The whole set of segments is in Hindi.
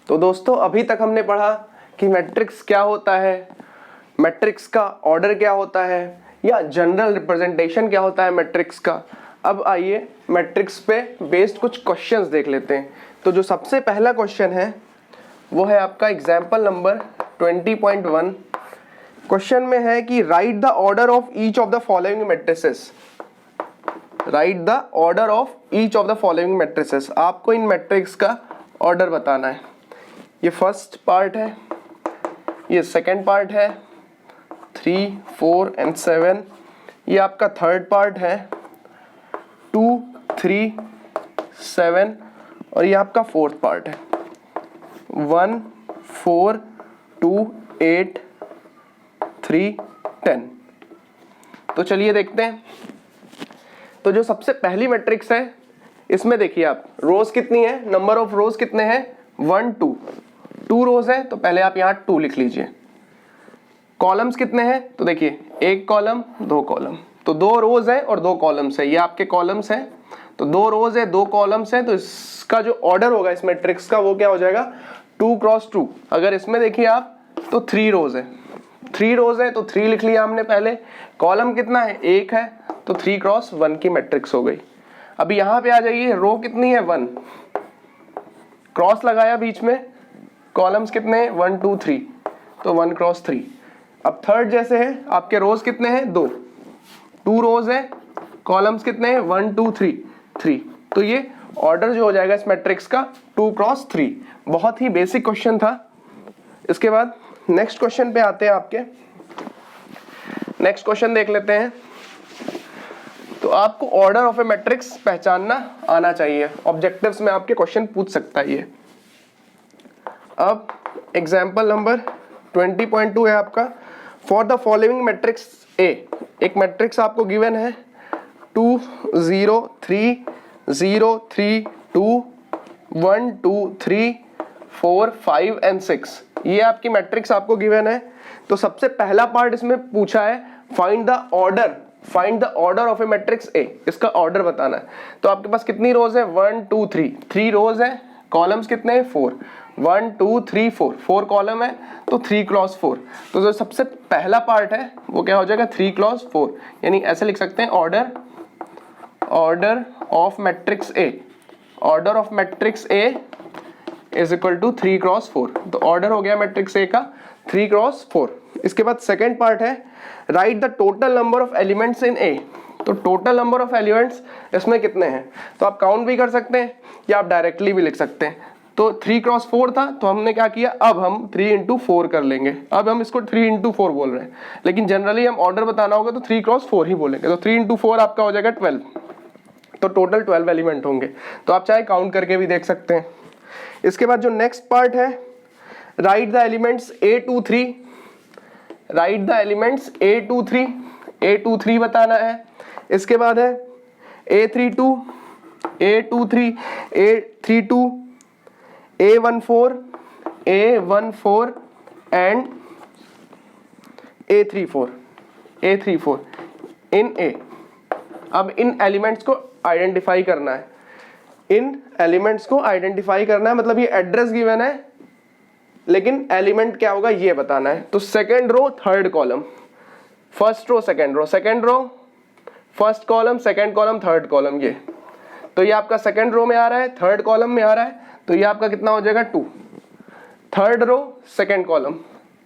तो दोस्तों अभी तक हमने पढ़ा कि मैट्रिक्स क्या होता है, मैट्रिक्स का ऑर्डर क्या होता है, या जनरल रिप्रेजेंटेशन क्या होता है मैट्रिक्स का। अब आइए मैट्रिक्स पे बेस्ड कुछ क्वेश्चंस देख लेते हैं। तो जो सबसे पहला क्वेश्चन है वो है आपका एग्जाम्पल नंबर 20.1। क्वेश्चन में है कि right the order of each of the following matrices. Right the order of each of the following matrices. आपको इन मैट्रिक्स का ऑर्डर बताना है। ये फर्स्ट पार्ट है, ये सेकंड पार्ट है, 3, 4 एंड 7। ये आपका थर्ड पार्ट है, 2, 3, 7। और ये आपका फोर्थ पार्ट है, 1, 4, 2, 8, 3, 10। तो चलिए देखते हैं। तो जो सबसे पहली मैट्रिक्स है इसमें देखिए आप रोज कितनी है, नंबर ऑफ रोज कितने हैं, 1, 2 रोज है तो पहले आप यहाँ 2 लिख लीजिए। कॉलम्स कितने हैं तो देखिए 1 कॉलम 2 कॉलम, तो 2 रोज है और 2 कॉलम्स है। ये आपके कॉलम्स हैं, तो 2 रोज है 2 कॉलम्स है, तो इसका जो ऑर्डर होगा इस मैट्रिक्स का वो क्या हो जाएगा, 2 क्रॉस 2। अगर इसमें देखिए आप तो 3 रोज है, 3 रोज है तो 3 लिख लिया हमने पहले। कॉलम कितना है, 1 है, तो 3 क्रॉस 1 की मैट्रिक्स हो गई। अभी यहाँ पे आ जाइए, रो कितनी है 1, क्रॉस लगाया बीच में, कॉलम्स कितने हैं 1, 2, 3, तो 1 क्रॉस 3। अब थर्ड जैसे है, आपके रोज कितने हैं 2 रोज है, कॉलम्स कितने हैं 1, 2, 3। तो ये ऑर्डर जो हो जाएगा इस मैट्रिक्स का 2 क्रॉस 3। बहुत ही बेसिक क्वेश्चन था। इसके बाद नेक्स्ट क्वेश्चन पे आते हैं। आपके नेक्स्ट क्वेश्चन देख लेते हैं। तो आपको ऑर्डर ऑफ ए मैट्रिक्स पहचानना आना चाहिए, ऑब्जेक्टिव्स में आपके क्वेश्चन पूछ सकता है ये। अब एग्जाम्पल नंबर 20.2 है आपका, for the following matrix A. एक मैट्रिक्स आपको गिवन है 2, 0, 3, 0, 3, 2, 1, 2, 3, 4, 5 एंड 6। ये आपकी मैट्रिक्स आपको गिवन है। तो सबसे पहला पार्ट इसमें पूछा है find the order of A matrix A. इसका ऑर्डर बताना है। तो आपके पास कितनी रोज है, 1, 2, 3 रोज है, कॉलम्स कितने हैं 4, 1, 2, 3, 4 कॉलम है, तो 3 क्रॉस 4। तो जो सबसे पहला पार्ट है वो क्या हो जाएगा, 3 क्रॉस 4। यानी ऐसे लिख सकते हैं order of matrix A. Order of matrix A is equal to 3 cross 4। तो ऑर्डर हो गया मैट्रिक्स ए का 3 क्रॉस 4। इसके बाद सेकेंड पार्ट है right the total number of elements in A. तो टोटल नंबर ऑफ एलिमेंट्स इसमें कितने हैं, तो आप काउंट भी कर सकते हैं या आप डायरेक्टली भी लिख सकते हैं। तो 3 क्रॉस 4 था, तो हमने क्या किया, अब हम 3 इंटू 4 कर लेंगे। अब हम इसको 3 इंटू 4 बोल रहे हैं, लेकिन जनरली हम ऑर्डर बताना होगा तो 3 क्रॉस 4 ही बोलेंगे। तो 3 इंटू 4 आपका हो जाएगा 12। तो टोटल 12 एलिमेंट होंगे। तो आप चाहे काउंट करके भी देख सकते हैं। इसके बाद जो नेक्स्ट पार्ट है, right the elements A to 3। Right the elements A to 3 बताना है। इसके बाद है A32, A23, A32, A14, A14 and A34 in A। अब इन एलिमेंट्स को आइडेंटिफाई करना है। इन एलिमेंट्स को आइडेंटिफाई करना है, मतलब ये एड्रेस गिवन है लेकिन एलिमेंट क्या होगा ये बताना है। तो second row third column, first row second row first column, second column, third column. ये तो ये आपका सेकेंड रो में आ रहा है, थर्ड कॉलम में आ रहा है, तो ये आपका कितना हो जाएगा 2। Third row second column,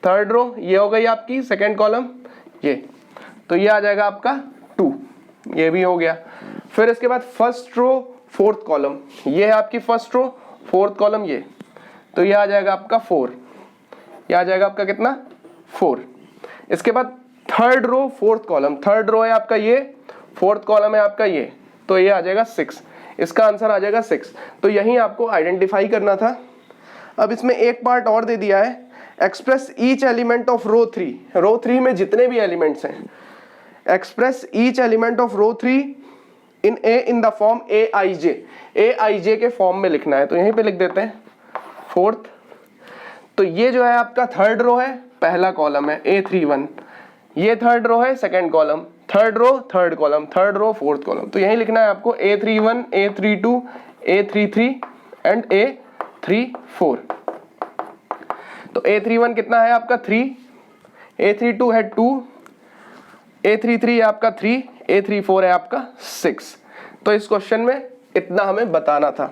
third row ये हो गई आपकी सेकेंड कॉलम ये, तो ये आ जाएगा आपका 2। ये भी हो गया। फिर इसके बाद फर्स्ट रो फोर्थ कॉलम, ये है आपकी फर्स्ट रो, फोर्थ कॉलम ये, तो ये आ जाएगा आपका 4। ये आ जाएगा आपका कितना 4। इसके बाद third row fourth column, third row है आपका ये, फोर्थ कॉलम है आपका ये, तो ये आ जाएगा 6। इसका आंसर आ जाएगा 6। तो यही आपको आइडेंटिफाई करना था। अब इसमें एक पार्ट और दे दिया है, express each element of row 3। Row 3 में जितने भी एलिमेंट्स हैं, express each element of row 3 in A in the form AIJ के फॉर्म में लिखना है। तो यहीं पे लिख देते हैं फोर्थ। तो ये जो है आपका थर्ड रो है, पहला कॉलम है A31, ये थर्ड रो है, second column, third row third column, third row fourth column. तो यहीं लिखना है आपको A31, A32, A33 and A34। तो A31 कितना है आपका 3, A32 है 2, A33 है आपका 3, A34 है आपका 6। तो इस क्वेश्चन में इतना हमें बताना था।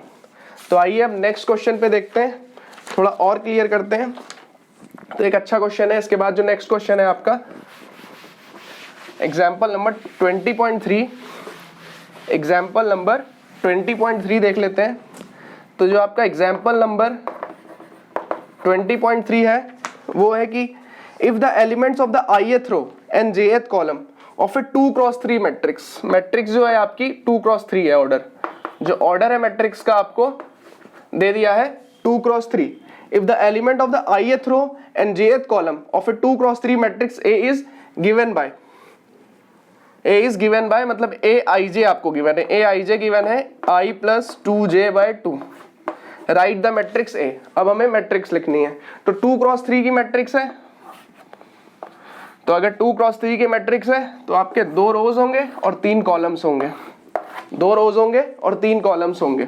तो आइए अब नेक्स्ट क्वेश्चन पे देखते हैं, थोड़ा और क्लियर करते हैं। तो एक अच्छा क्वेश्चन है। इसके बाद जो नेक्स्ट क्वेश्चन है आपका एग्जाम्पल नंबर 20.3, एग्जाम्पल नंबर 20.3 देख लेते हैं। तो जो आपका एग्जाम्पल नंबर 20.3 है वो है कि if the elements of the ith row and jth column of a 2x3 matrix, matrix जो है आपकी 2x3 है ऑर्डर, जो ऑर्डर है मैट्रिक्स का आपको दे दिया है 2x3। If the element of the ith row and jth column of a 2x3 matrix A is given by, A is given by मतलब Aij आपको गिवन है, Aij गिवन है I plus 2j/2। Write the matrix A। अब हमें मैट्रिक्स लिखनी है। तो 2x3 की मैट्रिक्स है, तो अगर 2x3 की मैट्रिक्स है तो आपके 2 रोज होंगे और 3 कॉलम्स होंगे, 2 रोज होंगे और 3 कॉलम्स होंगे।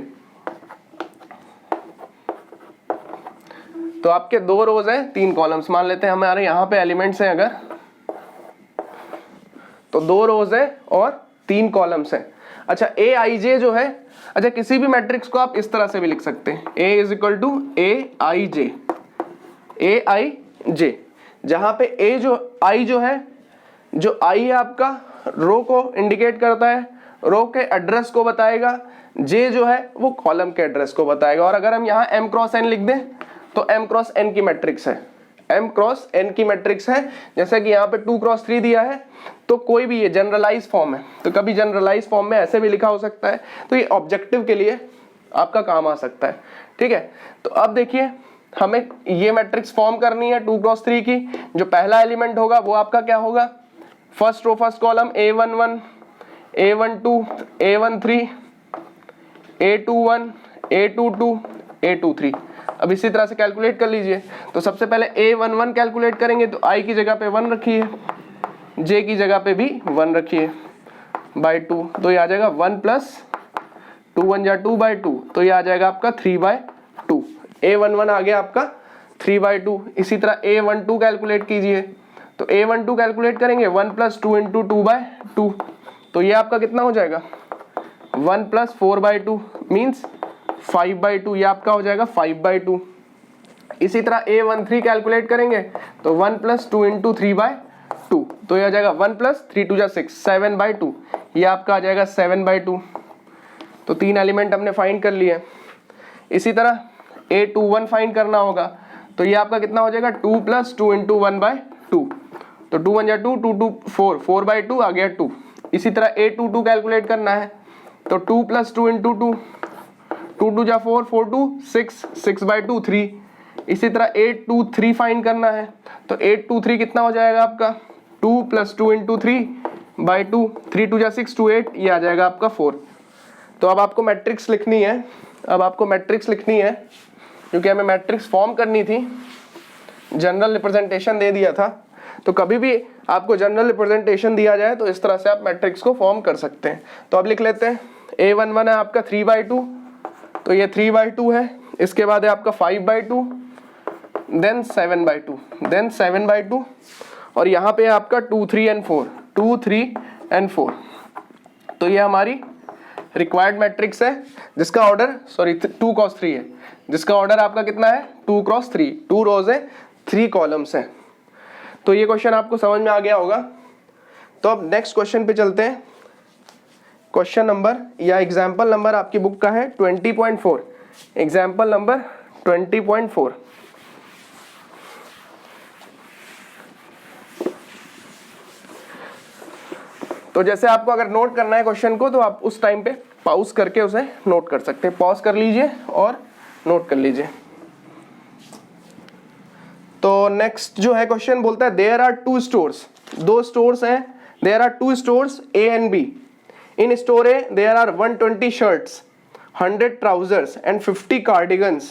तो आपके 2 रोज हैं 3 कॉलम्स, मान लेते हैं हमारे यहाँ पे एलिमेंट्स हैं अगर, तो 2 रोज है और 3 कॉलम्स हैं। अच्छा Aij जो है, अच्छा किसी भी मैट्रिक्स को आप इस तरह से भी लिख सकते हैं, A is equal to Aij, Aij, जहां पे A जो I जो है, जो I है आपका रो को इंडिकेट करता है, रो के एड्रेस को बताएगा, J जो है वो कॉलम के एड्रेस को बताएगा। और अगर हम यहाँ m क्रॉस n लिख दें तो m क्रॉस n की मैट्रिक्स है, m क्रॉस n की मैट्रिक्स है। जैसे कि यहाँ पे 2x3 दिया है, तो कोई भी ये जनरलाइज फॉर्म है, तो कभी जनरलाइज फॉर्म में ऐसे भी लिखा हो सकता है। तो ये ऑब्जेक्टिव के लिए आपका काम आ सकता है, ठीक है। तो अब देखिए हमें ये मैट्रिक्स फॉर्म करनी है 2x3 की। जो पहला एलिमेंट होगा वो आपका क्या होगा, first row first column A11, A12, A13, A21, A22, A23। अब इसी तरह से कैलकुलेट कर लीजिए। तो सबसे पहले A11 कैलकुलेट करेंगे, तो I की जगह पे 1 रखिए, J की जगह पे भी 1 रखिए बाई 2, तो ये आ जाएगा 1 प्लस 2 1 जा 2/2, तो ये आ जाएगा आपका 3/2। A11 आ गया आपका 3/2। इसी तरह A12 कैलकुलेट कीजिए, तो A12 कैलकुलेट करेंगे 1 प्लस 2 इंटू 2/2, तो ये आपका कितना हो जाएगा 1 प्लस 4/2 मीन्स 5/2, ये आपका हो जाएगा 5/2। इसी तरह A13 कैलकुलेट करेंगे तो 1 प्लस 2 इंटू 3/2, तो ये आ जाएगा 1 प्लस 3 2 जा 6, 7/2, ये आपका आ जाएगा 7/2। तो 3 एलिमेंट हमने फाइंड कर लिए। इसी तरह A21 फाइंड करना होगा, तो ये आपका कितना हो जाएगा 2 प्लस 2 इंटू 1/2, तो 2 1 जा 2 2 2 4, 4/2 आ गया 2। इसी तरह A22 कैलकुलेट करना है, तो 2 प्लस 2 इंटू 2, 2 2 जा 4, 4 2 6, 6/2 3। इसी तरह 823 फाइंड करना है, तो 823 कितना हो जाएगा आपका 2 प्लस 2 इंटू 3/2, 3 2 जा 6 2 8, ये आ जाएगा आपका 4। तो अब आपको मैट्रिक्स लिखनी है, अब आपको मैट्रिक्स लिखनी है क्योंकि हमें मैट्रिक्स फॉर्म करनी थी, जनरल रिप्रेजेंटेशन दे दिया था। तो कभी भी आपको जनरल रिप्रेजेंटेशन दिया जाए तो इस तरह से आप मैट्रिक्स को फॉर्म कर सकते हैं। तो अब लिख लेते हैं, A11 है आपका 3/2, तो ये 3/2 है। इसके बाद है आपका 5/2, देन 7/2, देन 7/2, और यहाँ पे आपका 2 3 एंड 4, 2 3 एंड 4। तो ये हमारी रिक्वायर्ड मैट्रिक्स है जिसका ऑर्डर 2x3 है, जिसका ऑर्डर आपका कितना है 2x3, 2 रोज है 3 कॉलम्स हैं। तो ये क्वेश्चन आपको समझ में आ गया होगा। तो अब नेक्स्ट क्वेश्चन पे चलते हैं। क्वेश्चन नंबर या एग्जाम्पल नंबर आपकी बुक का है 20.4, एग्जाम्पल नंबर 20.4। तो जैसे आपको अगर नोट करना है क्वेश्चन को तो आप उस टाइम पे पॉज करके उसे नोट कर सकते हैं, पॉज कर लीजिए और नोट कर लीजिए। तो नेक्स्ट जो है क्वेश्चन बोलता है देयर आर 2 स्टोर्स, 2 स्टोर्स हैं, there are 2 stores A and B। In store A there are 120 shirts, 100 trousers and 50 cardigans.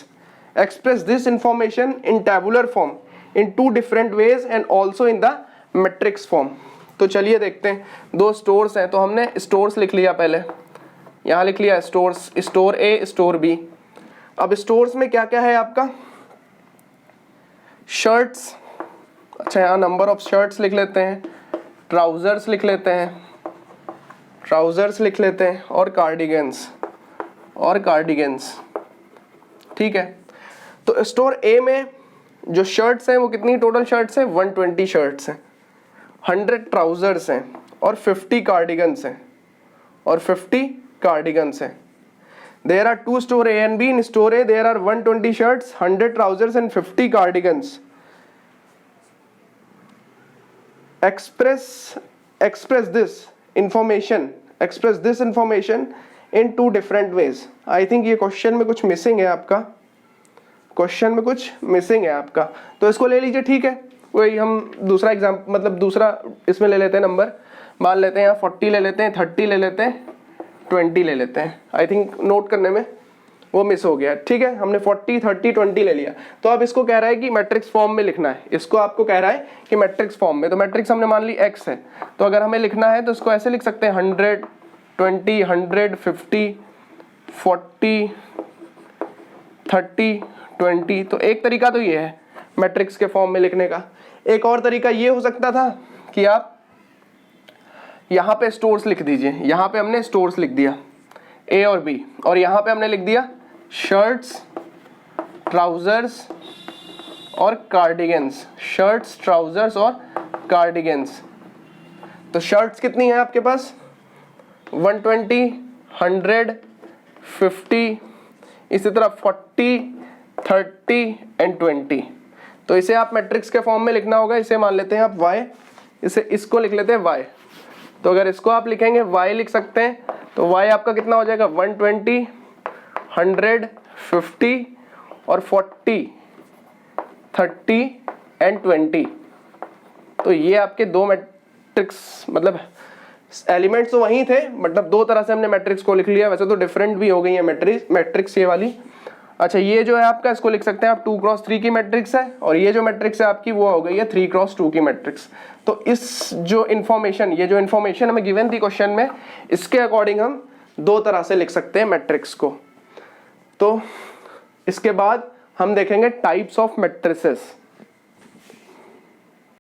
Express this information in tabular form in 2 different ways and also in the matrix form. तो चलिए देखते हैं, 2 स्टोर्स हैं, तो हमने स्टोर्स लिख लिया, पहले यहाँ लिख लिया stores, store A store B। अब स्टोर्स में क्या क्या है आपका, शर्ट्स, अच्छा यहाँ नंबर ऑफ शर्ट्स लिख लेते हैं, ट्राउजर्स लिख लेते हैं, ट्राउजर्स लिख लेते हैं, और कार्डिगन्स, और कार्डिगन्स। ठीक है, तो स्टोर ए में जो शर्ट्स हैं वो कितनी टोटल शर्ट्स हैं, 120 शर्ट्स हैं, 100 ट्राउजर्स हैं, और 50 कार्डिगन्स हैं, और 50 कार्डिगन्स हैं। There are two store A and B. In store A there are 120 shirts, 100 trousers and 50 cardigans. Express this information in two different ways. I think ये क्वेश्चन में कुछ मिसिंग है आपका, क्वेश्चन में कुछ मिसिंग है आपका, तो इसको ले लीजिए। ठीक है, वही हम दूसरा एग्जाम मतलब दूसरा इसमें ले लेते हैं नंबर, मान लेते हैं यहाँ 40 ले लेते हैं, 30 ले लेते हैं, 20 ले लेते हैं। आई थिंक नोट करने में वो मिस हो गया। ठीक है, हमने 40, 30, 20 ले लिया। तो अब इसको कह रहा है कि मैट्रिक्स फॉर्म में लिखना है, इसको आपको कह रहा है कि मैट्रिक्स फॉर्म में। तो मैट्रिक्स हमने मान ली x है, तो अगर हमें लिखना है तो इसको ऐसे लिख सकते हैं 100, 20, 100, 50, 40, 30, 20। तो एक तरीका तो ये है मैट्रिक्स के फॉर्म में लिखने का। एक और तरीका ये हो सकता था कि आप यहाँ पे स्टोर्स लिख दीजिए, यहाँ पे हमने स्टोर्स लिख दिया ए और बी, और यहाँ पे हमने लिख दिया शर्ट्स, ट्राउजर्स और कार्डिगन्स, शर्ट्स, ट्राउजर्स और कार्डिगन्स। तो शर्ट्स कितनी है आपके पास, 120, 100, 50, इसी तरह 40, 30 एंड 20। तो इसे आप मैट्रिक्स के फॉर्म में लिखना होगा। इसे मान लेते हैं आप y, इसे इसको लिख लेते हैं y। तो अगर इसको आप लिखेंगे y लिख सकते हैं, तो y आपका कितना हो जाएगा, 120, 100, 50 और 40, 30 एंड 20। तो ये आपके दो मैट्रिक्स, मतलब एलिमेंट्स तो वही थे, मतलब दो तरह से हमने मैट्रिक्स को लिख लिया। वैसे तो डिफरेंट भी हो गई है मैट्रिक्स ये वाली। अच्छा, ये जो है आपका, इसको लिख सकते हैं आप 2x3 की मैट्रिक्स है, और ये जो मैट्रिक्स है आपकी वो हो गई है 3x2 की मैट्रिक्स। तो इस जो इन्फॉर्मेशन हमें गिवन थी क्वेश्चन में, इसके अकॉर्डिंग हम दो तरह से लिख सकते हैं मैट्रिक्स को। तो इसके बाद हम देखेंगे टाइप्स ऑफ मैट्रिसेस।